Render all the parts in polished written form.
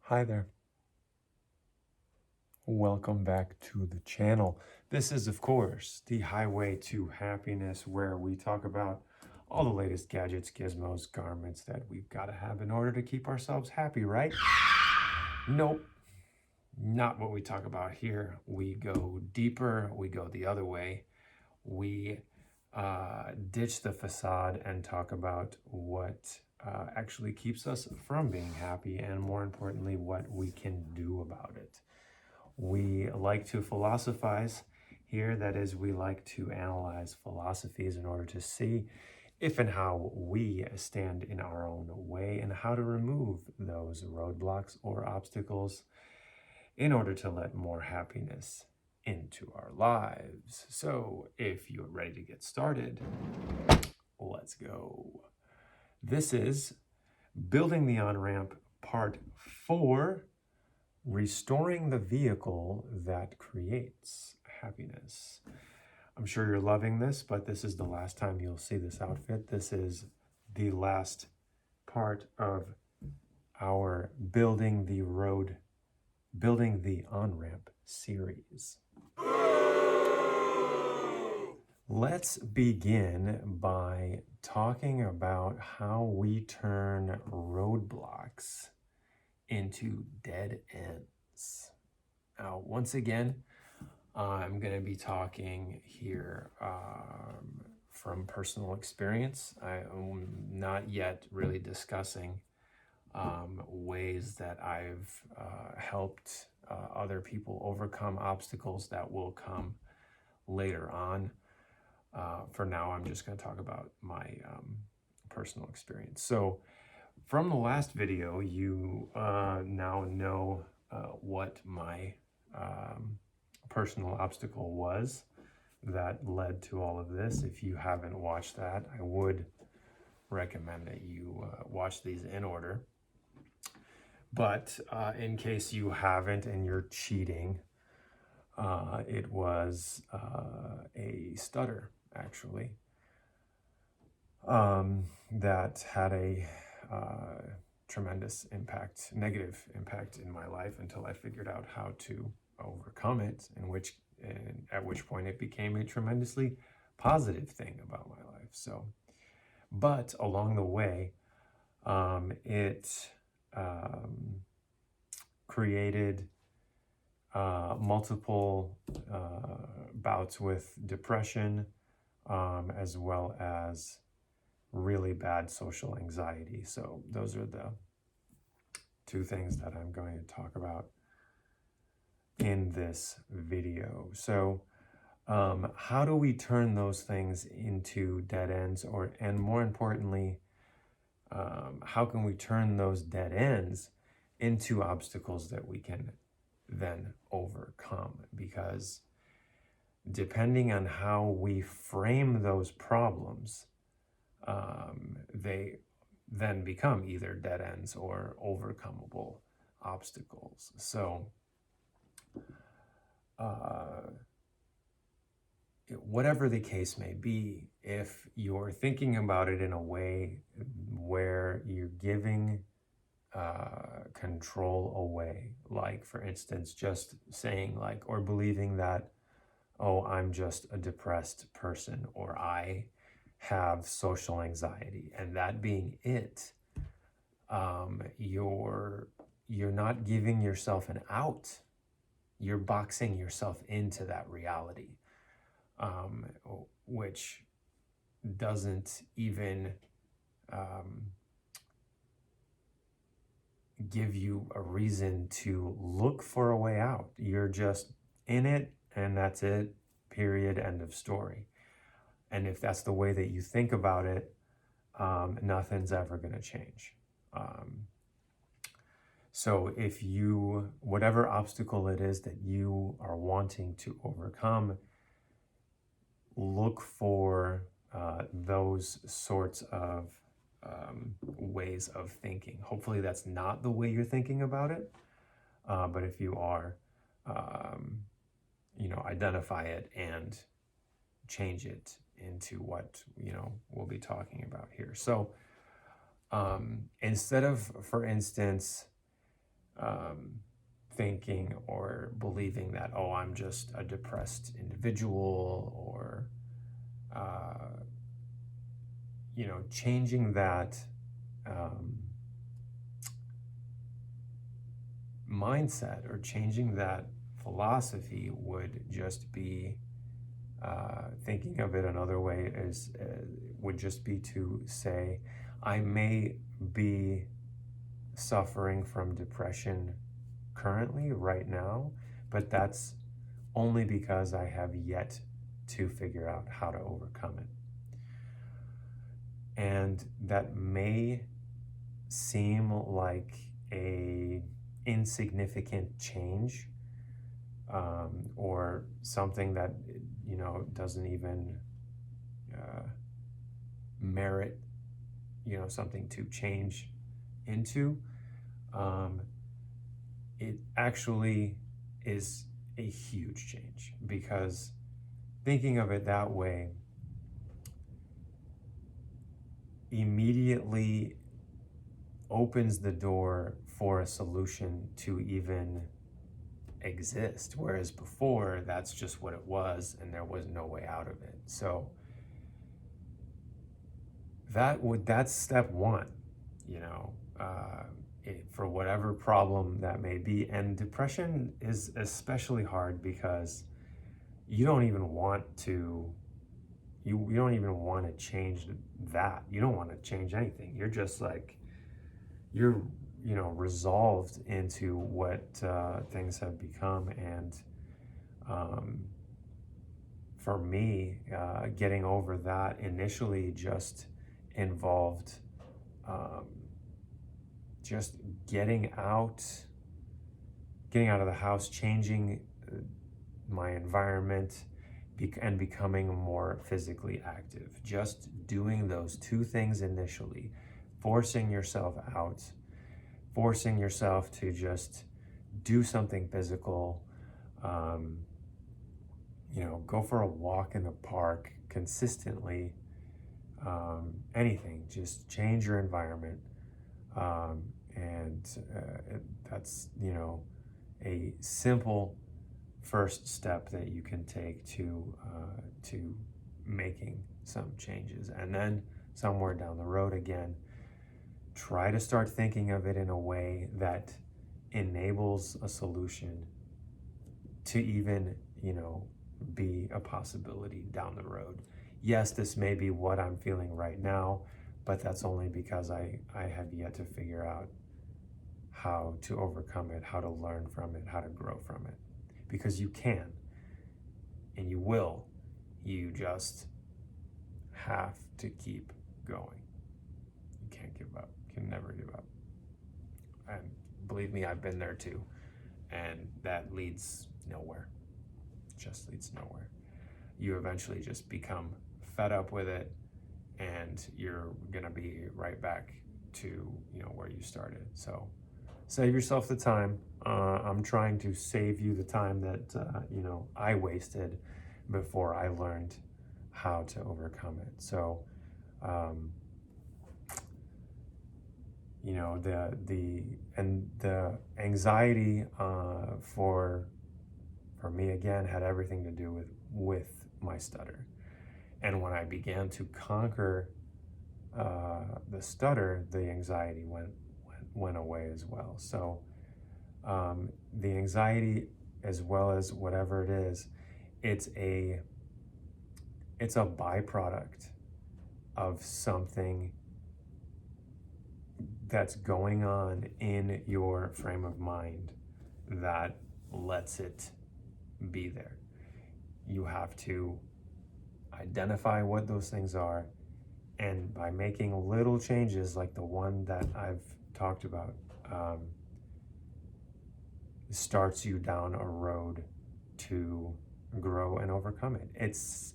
Hi there. Welcome back to the channel. This is, of course, the Highway to Happiness, where we talk about all the latest gadgets, gizmos, garments that we've got to have in order to keep ourselves happy, right? Nope, not what we talk about here. We go deeper, we go the other way. We ditch the facade and talk about what actually keeps us from being happy, and more importantly, what we can do about it. We like to philosophize here. That is, we like to analyze philosophies in order to see if and how we stand in our own way and how to remove those roadblocks or obstacles in order to let more happiness into our lives. So if you're ready to get started, let's go. This is Building the On-Ramp Part 4, Restoring the Vehicle That Creates Happiness. I'm sure you're loving this, but this is the last time you'll see this outfit. This is the last part of our Building the On-Ramp series. Let's begin by talking about how we turn roadblocks into dead ends. Now, once again, I'm going to be talking here from personal experience. I am not yet really discussing ways that I've helped other people overcome obstacles that will come later on. For now, I'm just going to talk about my personal experience. So, from the last video, you now know what my personal obstacle was that led to all of this. If you haven't watched that, I would recommend that you watch these in order. But in case you haven't and you're cheating, it was a stutter, actually, that had a tremendous impact, negative impact in my life until I figured out how to overcome it, at which point it became a tremendously positive thing about my life. So, but along the way, it created multiple bouts with depression, as well as really bad social anxiety. So those are the two things that I'm going to talk about in this video. So how do we turn those things into dead ends, and more importantly, how can we turn those dead ends into obstacles that we can then overcome? Because depending on how we frame those problems, they then become either dead ends or overcomable obstacles. So whatever the case may be, if you're thinking about it in a way where you're giving control away, like for instance, just saying or believing that, oh, I'm just a depressed person, or I have social anxiety, and that being it, you're not giving yourself an out. You're boxing yourself into that reality, which doesn't even give you a reason to look for a way out. You're just in it, and that's it, period, end of story. And if that's the way that you think about it, nothing's ever going to change. So if whatever obstacle it is that you are wanting to overcome, look for those sorts of ways of thinking. Hopefully that's not the way you're thinking about it, but if you are, identify it and change it into what we'll be talking about here. So instead of, for instance, thinking or believing that, oh, I'm just a depressed individual, or changing that mindset or changing that philosophy would just be thinking of it another way is would just be to say, I may be suffering from depression currently, right now, but that's only because I have yet to figure out how to overcome it. And that may seem like a insignificant change, or something that doesn't even merit something to change into. It actually is a huge change, because thinking of it that way immediately opens the door for a solution to even exist, whereas before that's just what it was and there was no way out of it. So that's step one, for whatever problem that may be. And depression is especially hard because you don't even want to change that. You don't want to change anything. You're just like, you're resolved into what things have become. And for me, getting over that initially just involved just getting out of the house, changing my environment, and becoming more physically active. Just doing those two things initially, forcing yourself out, forcing yourself to just do something physical, go for a walk in the park consistently, anything, just change your environment. And that's, a simple first step that you can take to making some changes. And then somewhere down the road, again, try to start thinking of it in a way that enables a solution to even, be a possibility down the road. Yes, this may be what I'm feeling right now, but that's only because I have yet to figure out how to overcome it, how to learn from it, how to grow from it. Because you can, and you will. You just have to keep going. You can't give up. You can never give up. And believe me, I've been there too. And that leads nowhere. It just leads nowhere. You eventually just become fed up with it, and you're gonna be right back to where you started. So save yourself the time. I'm trying to save you the time that I wasted before I learned how to overcome it. So the anxiety for me, again, had everything to do with my stutter. And when I began to conquer the stutter, the anxiety went away as well. So the anxiety, as well as whatever it is, it's a byproduct of something that's going on in your frame of mind that lets it be there. You have to identify what those things are, and by making little changes like the one that I've talked about, starts you down a road to grow and overcome it.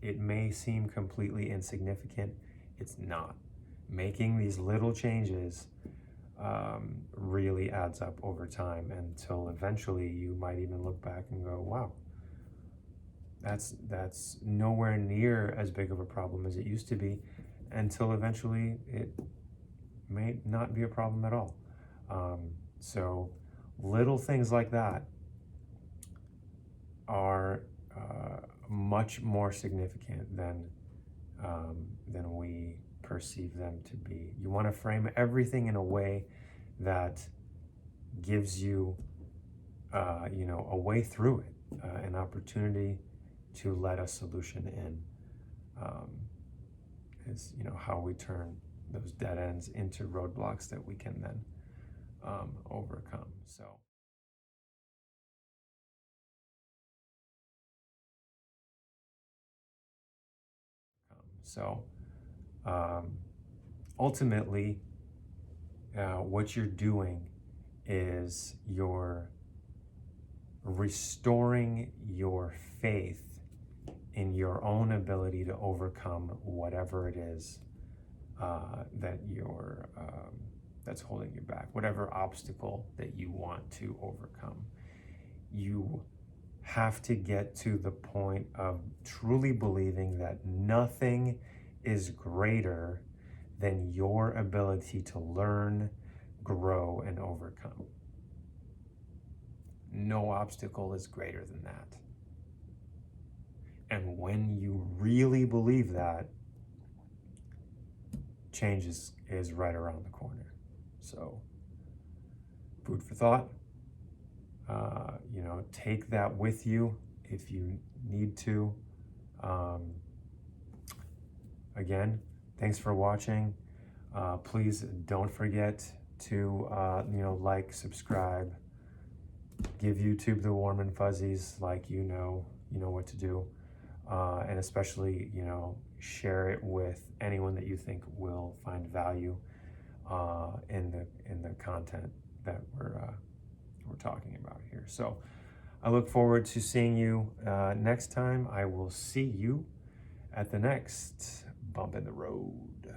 It may seem completely insignificant. It's not. Making these little changes really adds up over time, until eventually you might even look back and go, wow, that's nowhere near as big of a problem as it used to be, until eventually it may not be a problem at all. So Little things like that are much more significant than we perceive them to be. You want to frame everything in a way that gives you, a way through it, an opportunity to let a solution in. Is how we turn those dead ends into roadblocks that we can then overcome. So ultimately, what you're doing is you're restoring your faith in your own ability to overcome whatever it is that's holding you back, whatever obstacle that you want to overcome. You have to get to the point of truly believing that nothing is greater than your ability to learn, grow, and overcome. No obstacle is greater than that. And when you really believe that, change is right around the corner. So, food for thought. Take that with you if you need to. Again, thanks for watching. Please don't forget to like, subscribe, give YouTube the warm and fuzzies, like you know what to do, and especially share it with anyone that you think will find value in the content that we're talking about here. So I look forward to seeing you next time. I will see you at the next bump in the road.